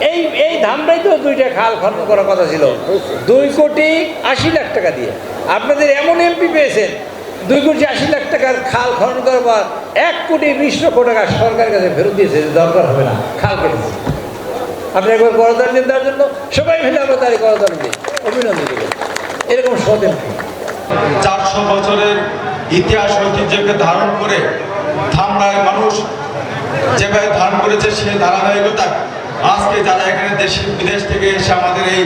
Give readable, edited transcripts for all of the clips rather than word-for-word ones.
এই এই ধামরাই তো দুইটা খাল খনন করার কথা ছিল 2,80,00,000 টাকা দিয়ে। আপনাদের এমন এমপি পেয়েছেন 2,80,00,000 টাকার খাল খনন করার পর 1,20,00,000 টাকা সরকারের কাছে ফেরত দিয়েছে, দরকার হবে না, খাল কেটেছে। আপনি একবার করদান দিন, তার জন্য সবাই মিলে আমরা তারই করদান দিই, অভিনন্দন দেবেন। এরকম সৎ এমপি 400 বছরের ইতিহাস ঐতিহ্যকে ধারণ করে ধামরায় মানুষ যেভাবে ধারণ করেছে সেই ধারাবাহিকতা আজকে যারা এখানে দেশ বিদেশ থেকে এসে আমাদের এই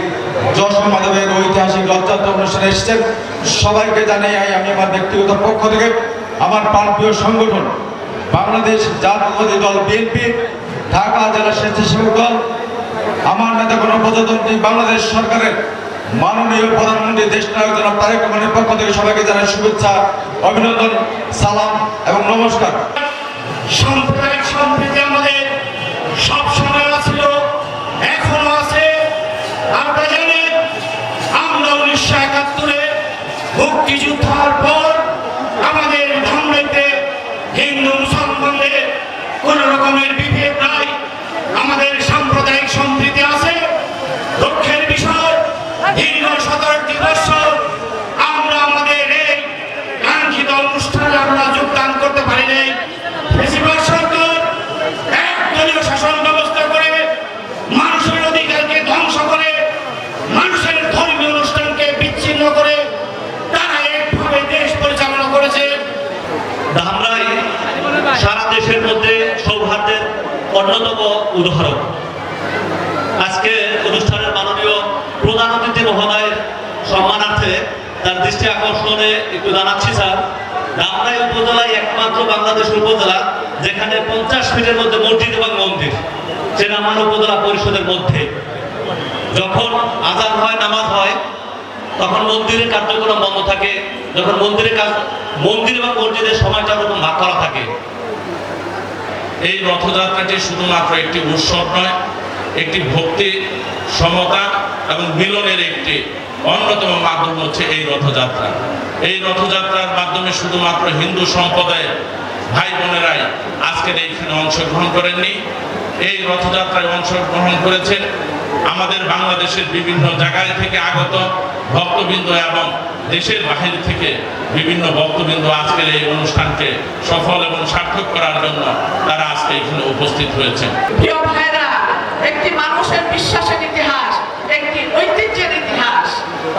যশোর মাধবের ঐতিহাসিক রথযাত্রা অনুষ্ঠানে এসেছেন সবাইকে জানিয়ে আমি আমার ব্যক্তিগত পক্ষ থেকে আমার প্রাণপ্রিয় সংগঠন বাংলাদেশ জাতীয়তাবাদী দল বিএনপি ঢাকা জেলা স্বেচ্ছাসেবক দল আমার নেতা গণপ্রজাতন্ত্রী বাংলাদেশ সরকারের মাননীয় প্রধানমন্ত্রী দেশনায়ক জনাব তারেক রহমানের পক্ষ থেকে সবাইকে জানাই শুভেচ্ছা, অভিনন্দন, সালাম এবং নমস্কার। সাম্প্রদায়িক সম্প্রীতি আমাদের সবসময় ছিল, এখনো আছে। আপনারা জানেন আমরা 1971-এ মুক্তিযুদ্ধের পর আমাদের ধামরাইতে হিন্দু মুসলমানদের কোন রকমের বিভেদ নাই, আমাদের সাম্প্রদায়িক সম্প্রীতি আছে। দুঃখের বিষয় দীর্ঘ 17 বছর আমরা আমাদের এই কাঙ্ক্ষিত অনুষ্ঠানে আমরা যোগদান করতে পারি নাই। বেশিরভাগ সরকার একদলীয় শাসন ব্যবস্থা করে মানুষের অধিকারকে ধ্বংস করে, মানুষের ধর্মীয় অনুষ্ঠানকে বিচ্ছিন্ন করে তারা একভাবে দেশ পরিচালনা করেছে। ধামরাই সারা দেশের মধ্যে সৌহার্দ্যের অন্যতম উদাহরণ। আজকে অনুষ্ঠানের মাননীয় প্রধান অতিথি মহোদয়ের সম্মানার্থে তার দৃষ্টি আকর্ষণে একটু জানাচ্ছি স্যার, ধামরাই উপজেলায় একমাত্র বাংলাদেশের উপজেলা যেখানে 50 ফিটের মধ্যে মসজিদ এবং মন্দির, চেনামান উপজেলা পরিষদের মধ্যে। যখন আজান হয়, নামাজ হয়, তখন মন্দিরের কার্যক্রম বন্ধ থাকে, যখন মন্দির এবং মসজিদের সময়টা ওরকম ভাগ করা থাকে। এই রথযাত্রাটি শুধুমাত্র একটি উৎসব নয়, একটি ভক্তি, সমতা এবং মিলনের একটি অন্যতম মাধ্যম হচ্ছে এই রথযাত্রা। এই রথযাত্রার মাধ্যমে শুধুমাত্র হিন্দু সম্প্রদায়ের ভাই বোনেরাই আজকের এইখানে অংশগ্রহণ করেননি, এই রথযাত্রায় অংশগ্রহণ করেছেন আমাদের বাংলাদেশের বিভিন্ন জায়গায় থেকে আগত ভক্তবৃন্দ এবং দেশের বাহির থেকে বিভিন্ন ভক্তবৃন্দ আজকের এই অনুষ্ঠানকে সফল এবং সার্থক করার জন্য তারা আজকে এখানে উপস্থিত হয়েছে। প্রিয় ভাইরা, একটি মানুষের বিশ্বাসের ইতিহাস, একটি ঐতিহ্যের ইতিহাস।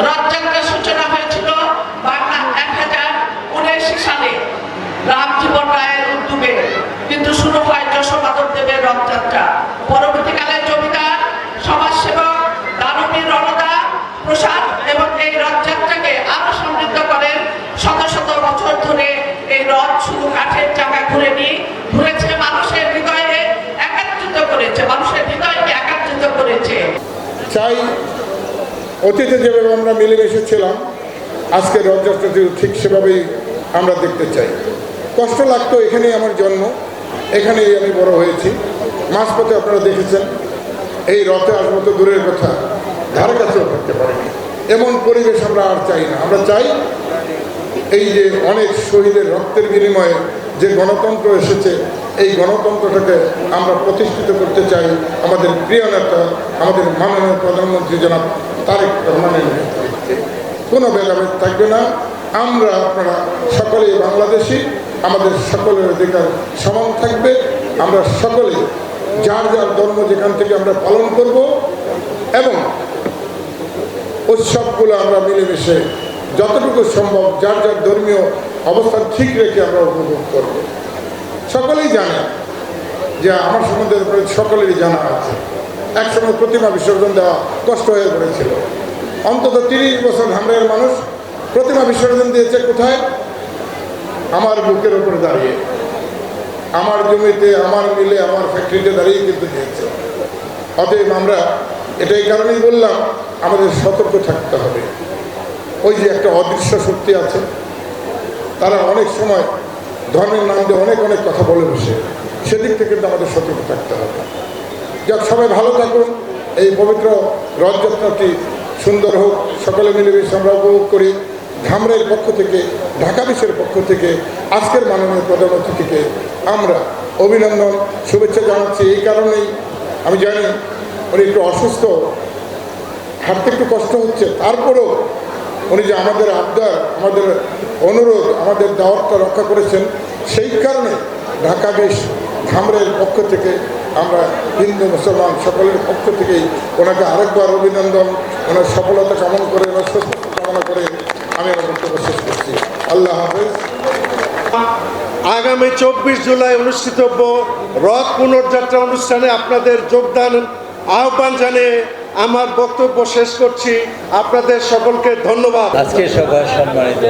রথযাত্রার সূচনা হয়েছিল বাংলা 1079 সালে রামজীবন রায়ের উদ্যোগে, কিন্তু শুরু হয় যশোর মাধব দেবের রথযাত্রা। পরবর্তীকালে জমিদার, সমাজসেবক, দানবীর রণদা প্রসাদ এবং এই রথযাত্রাকে আরো সমৃদ্ধ করেন। শত শত বছর ধরে এই রথ শুধু কাঠের চাকা ঘুরেছে, মানুষের হৃদয়ে একাত্রিত করেছে, মানুষের হৃদয়কে একাত্রিত করেছে। চাই অতীতে যেভাবে আমরা মিলেমিশে ছিলাম আজকে রথযাত্রাটি ঠিক সেভাবেই আমরা দেখতে চাই। কষ্ট লাগতো, এখানেই আমার জন্ম, এখানেই আমি বড় হয়েছি। মাঝপথে আপনারা দেখেছেন এই রথে আসবো তো দূরের কথা, ধারে কাছেও থাকতে পারিনি। এমন পরিবেশ আমরা আর চাই না। আমরা চাই এই যে অনেক শহীদের রক্তের বিনিময়ে যে গণতন্ত্র এসেছে, এই গণতন্ত্রটাকে আমরা প্রতিষ্ঠিত করতে চাই আমাদের প্রিয় নেতা, আমাদের মাননীয় প্রধানমন্ত্রী জনাব তারেক রহমানের নেতৃত্বে। কোনো ভেদাভেদ থাকবে না। আমরা আপনারা সকলেই বাংলাদেশি, আমাদের সকলের অধিকার সমান থাকবে। আমরা সকলে যার যার ধর্ম যেখান থেকে আমরা পালন করব এবং উৎসবগুলো আমরা মিলেমিশে যতটুকু সম্ভব যার যার ধর্মীয় অবস্থান ঠিক রেখে আমরা উপভোগ করব। সকলেই জানে যে আমার সম্বন্ধে সকলেরই জানা আছে, একসময় প্রতিমা বিসর্জন দেওয়া কষ্ট হয়ে পড়েছিল। অন্তত 30 বছর ধামরাইয়ের মানুষ প্রতিমা বিসর্জন দিয়েছে কোথায়? আমার বুকের উপরে দাঁড়িয়ে, আমার জমিতে, আমার মিলে, আমার ফ্যাক্টরিতে দাঁড়িয়ে কিন্তু দিয়েছে। অতএব আমরা এটাই কারণেই বললাম আমাদের সতর্ক থাকতে হবে। ওই যে একটা অদৃশ্য শক্তি আছে, তারা অনেক সময় ধর্মের নাম দিয়ে অনেক অনেক কথা বলে বসে, সেদিক থেকে কিন্তু আমাদের সতর্ক থাকতে হবে। যাক, সবাই ভালো থাকুন। এই পবিত্র রথযাত্রাটি সুন্দর হোক, সকলে মিলেমিশে আমরা উপভোগ করি। ধামরাইয়ের পক্ষ থেকে, ঢাকা বিশ্বের পক্ষ থেকে, আজকের মাননীয় প্রধানমন্ত্রী থেকে আমরা অভিনন্দন, শুভেচ্ছা জানাচ্ছি। এই কারণেই আমি জানি উনি একটু অসুস্থ, হাঁটতে একটু কষ্ট হচ্ছে, তারপরেও উনি যে আমাদের আবদার, আমাদের অনুরোধ, আমাদের দাওয়াতটা রক্ষা করেছেন, সেই কারণে ঢাকা বেশ ধামরাইয়ের পক্ষ থেকে আমরা হিন্দু মুসলমান সকলের পক্ষ থেকেই ওনাকে আরেকবার অভিনন্দন, ওনার সফলতা কামনা করে, ওনার সুস্থতা কামনা করে আমি আমার বক্তব্য শেষ করছি। আল্লাহ হাফেজ। আগামী 24 জুলাই অনুষ্ঠিতব্য রথ পুনর্যাত্রা অনুষ্ঠানে আপনাদের যোগদান আহ্বান জানিয়ে আমার বক্তব্য শেষ করছি। আপনাদের সকলকে ধন্যবাদ। আজকে সভার সম্মানিত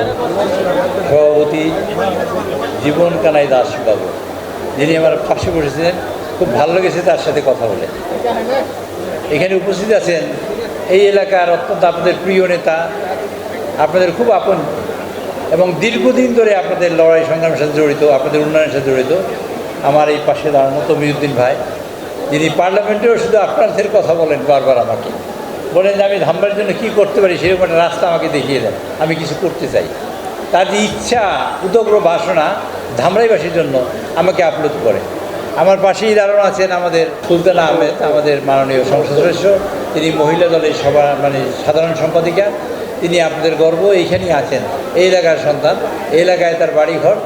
সভাপতি জীবন কানাই দাস বাবু, যিনি আমার পাশে বসেছিলেন, খুব ভালো লেগেছে তার সাথে কথা বলে। এখানে উপস্থিত আছেন এই এলাকার অত্যন্ত আপনাদের প্রিয় নেতা, আপনাদের খুব আপন এবং দীর্ঘদিন ধরে আপনাদের লড়াই সংগ্রামের সাথে জড়িত, আপনাদের উন্নয়নের সাথে জড়িত আমার এই পাশে দাঁড়ানো তমিউদ্দিন ভাই, যিনি পার্লামেন্টেও শুধু আপনাদের কথা বলেন বারবার, আমাকে বলেন যে আমি ধামরাইয়ের জন্য কী করতে পারি সেরকম একটা রাস্তা আমাকে দেখিয়ে দেন, আমি কিছু করতে চাই। তার যে ইচ্ছা, উদগ্র বাসনা ধামরাইবাসীর জন্য আমাকে আপ্লুত করে। আমার পাশেই দাঁড়ানো আছেন আমাদের সুলতানা আহমেদ, আমাদের মাননীয় সংসদ সদস্য, তিনি মহিলা দলের সাধারণ সম্পাদিকা, তিনি আপনাদের গর্ব, এইখানেই আছেন, এই এলাকার সন্তান, এই এলাকায় তার বাড়িঘর।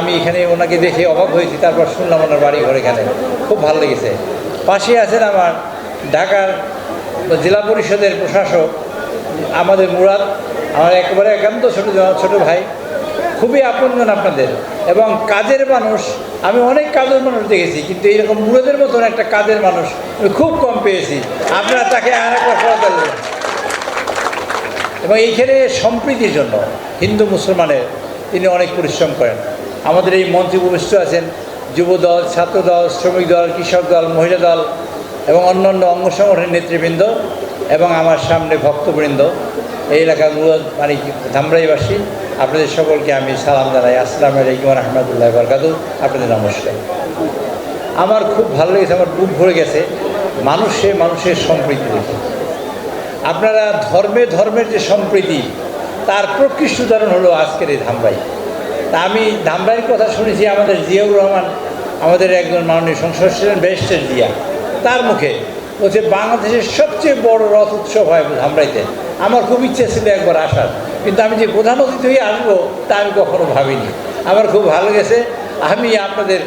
আমি এখানে ওনাকে দেখে অবাক হয়েছি, তারপর শুনলাম ওনার বাড়িঘর এখানে, খুব ভালো লেগেছে। পাশে আছেন আমার ঢাকার জেলা পরিষদের প্রশাসক আমাদের মুরাদ, আমার একেবারে একান্ত ছোটো ভাই, খুবই আপনজন আপনাদের এবং কাজের মানুষ। আমি অনেক কাজের মানুষ দেখেছি, কিন্তু এইরকম মুরাদের মতন একটা কাজের মানুষ আমি খুব কম পেয়েছি। আপনারা তাকে আরেকবার সহায়তা দেবেন। এবং এইখানে সম্প্রীতির জন্য হিন্দু মুসলমানের তিনি অনেক পরিশ্রম করেন। আমাদের এই মঞ্চে উপস্থিত আছেন যুবদল, ছাত্রদল, শ্রমিক দল, কৃষক দল, মহিলা দল এবং অন্যান্য অঙ্গ সংগঠনের নেতৃবৃন্দ এবং আমার সামনে ভক্তবৃন্দ, এই এলাকার মানে ধামরাইবাসী, আপনাদের সকলকে আমি সালাম জানাই। আসসালামু আলাইকুম রহমতুল্লাহ বরকাতুহু। আপনাদের নমস্কার। আমার খুব ভালো লেগেছে, আমার বুক ভরে গেছে মানুষের সম্প্রীতি দেখে। আপনারা ধর্মের যে সম্প্রীতি, তার প্রকৃষ্ট উদাহরণ হলো আজকের এই ধামরাই। তা আমি ধামরাইয়ের কথা শুনেছি আমাদের জিয়াউর রহমান, আমাদের একজন মাননীয় সংসদ ছিলেন ব্যারিস্টার জিয়া, তার মুখে বলছে বাংলাদেশের সবচেয়ে বড় রথ উৎসব হয় ধামরাইতে। আমার খুব ইচ্ছে ছিল একবার আসার, কিন্তু আমি যে প্রধান অতিথি হয়ে আসবো তা আমি কখনো ভাবিনি। আমার খুব ভালো গেছে। আমি আপনাদের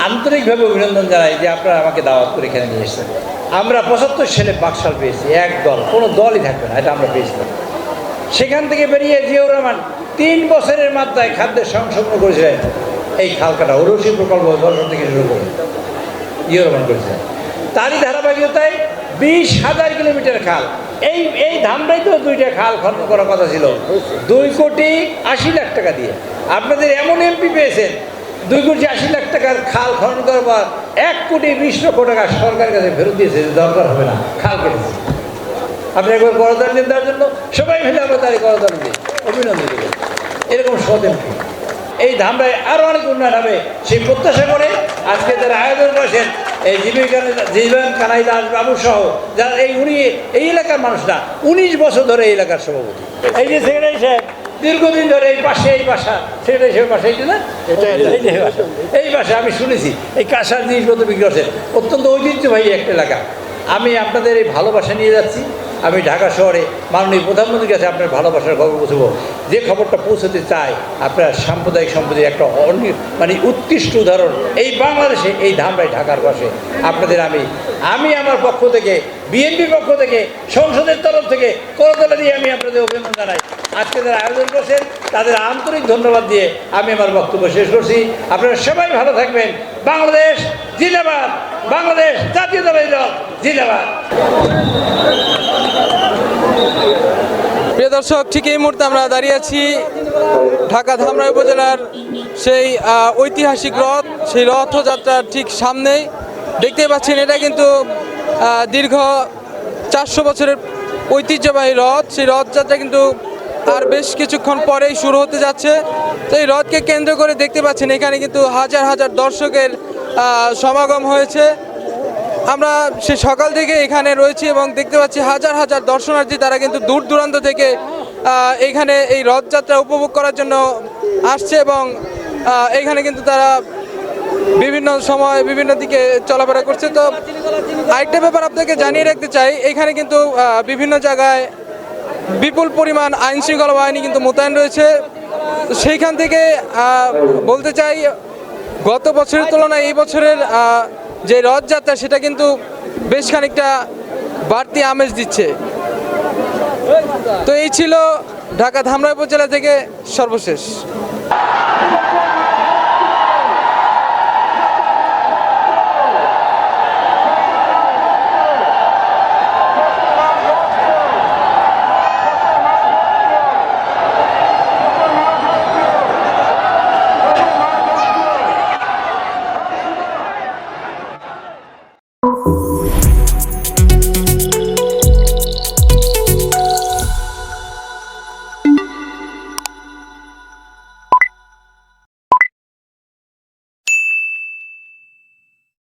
আন্তরিকভাবে অভিনন্দন জানাই যে আপনারা আমাকে দাওয়াত করে এখানে নিয়ে এসেছেন। আমরা 75 সালে বাকশাল পেয়েছি, এক দল, কোনো দলই থাকবে না, এটা আমরা পেয়েছিলাম। সেখান থেকে বেরিয়ে জিয়াউর রহমান 3 বছরের মাত্রায় খাদ্যের সংশোধন করেছিলেন। এই খালকাটা ওরসি প্রকল্প দর্শন থেকে শুরু করে জিয়াউর রহমান করেছিলেন। তারই ধারাবাহিকতায় 20,000 কিলোমিটার খাল, এই ধামরাইতেও 2টা খাল খনন করার কথা ছিল 2,80,00,000 টাকা দিয়ে। আপনাদের এমন এমপি পেয়েছেন 2,80,00,000 টাকার খাল খনন করার পর 1,20,00,000 টাকা সরকারের কাছে ফেরত দিয়েছে, দরকার হবে না, খাল কেটেছে। আপনি একবার করদান দেন তার জন্য, সবাই মিলে আমরা তারই করদান দিই, অভিনন্দন দেবেন। এরকম সৎ এমপি এই ধামরাই আরও অনেক উন্নয়ন হবে সেই প্রত্যাশা করে আজকে যারা আয়োজন করেছেন এই জীবন কানাই দাস বাবু সহ যারা উনি এই এলাকার মানুষ না, 19 বছর ধরে এই এলাকার সভাপতি। এই যে সেক্রেটারি সাহেব দীর্ঘদিন ধরে এই পাশে, এই বাসা সেক্রেটারি সাহেবের বাসা, এই যে না এই বাসা আমি শুনেছি এই কাঁসার জিনিসপত্র বিক্রি করছেন, অত্যন্ত ঐতিহ্যবাহী একটা এলাকা। আমি আপনাদের এই ভালোবাসা নিয়ে যাচ্ছি। আমি ঢাকা শহরে মাননীয় প্রধানমন্ত্রীর কাছে আপনার ভালোবাসার খবর পৌঁছবো, যে খবরটা পৌঁছতে চাই আপনার সাম্প্রদায়িক সম্পত্তির একটা মানে উৎকৃষ্ট উদাহরণ এই বাংলাদেশে, এই ধামরাই ঢাকার পাশে। আপনাদের আমি আমার পক্ষ থেকে, বিএনপির পক্ষ থেকে, সংসদের তরফ থেকে করতলা দিয়ে আমি আপনাদের অভিনন্দন জানাই। আজকে যারা আয়োজন করছেন তাদের আন্তরিক ধন্যবাদ দিয়ে আমি আমার বক্তব্য শেষ করছি। আপনারা সবাই ভালো থাকবেন। বাংলাদেশ জিন্দাবাদ, বাংলাদেশ জাতীয়তাবাদী দল জিন্দাবাদ। প্রিয় দর্শক, ঠিক এই মুহূর্তে আমরা দাঁড়িয়ে আছি ঢাকা ধামরাই উপজেলার সেই ঐতিহাসিক রথ, সেই রথযাত্রার ঠিক সামনেই দেখতে পাচ্ছেন। এটা কিন্তু দীর্ঘ 400 বছরের ঐতিহ্যবাহী রথ। সেই রথযাত্রা কিন্তু আর বেশ কিছুক্ষণ পরেই শুরু হতে যাচ্ছে। তো এই রথকে কেন্দ্র করে দেখতে পাচ্ছেন এখানে কিন্তু হাজার হাজার দর্শকের সমাগম হয়েছে। আমরা সে সকাল থেকে এখানে রয়েছি এবং দেখতে পাচ্ছি হাজার হাজার দর্শনার্থী, তারা কিন্তু দূর দূরান্ত থেকে এখানে এই রথযাত্রা উপভোগ করার জন্য আসছে এবং এখানে কিন্তু তারা বিভিন্ন সময় বিভিন্ন দিকে চলাফেরা করছে। তো আরেকটা ব্যাপার আপনাকে জানিয়ে রাখতে চাই, এখানে কিন্তু বিভিন্ন জায়গায় বিপুল পরিমাণ আইন শৃঙ্খলা বাহিনী কিন্তু মোতায়েন রয়েছে। সেইখান থেকে বলতে চাই গত বছরের তুলনায় এই বছরের যে রথযাত্রা সেটা কিন্তু বেশ খানিকটা বাড়তি আমেজ দিচ্ছে। তো এই ছিল ঢাকা ধামরাই উপজেলা থেকে সর্বশেষ।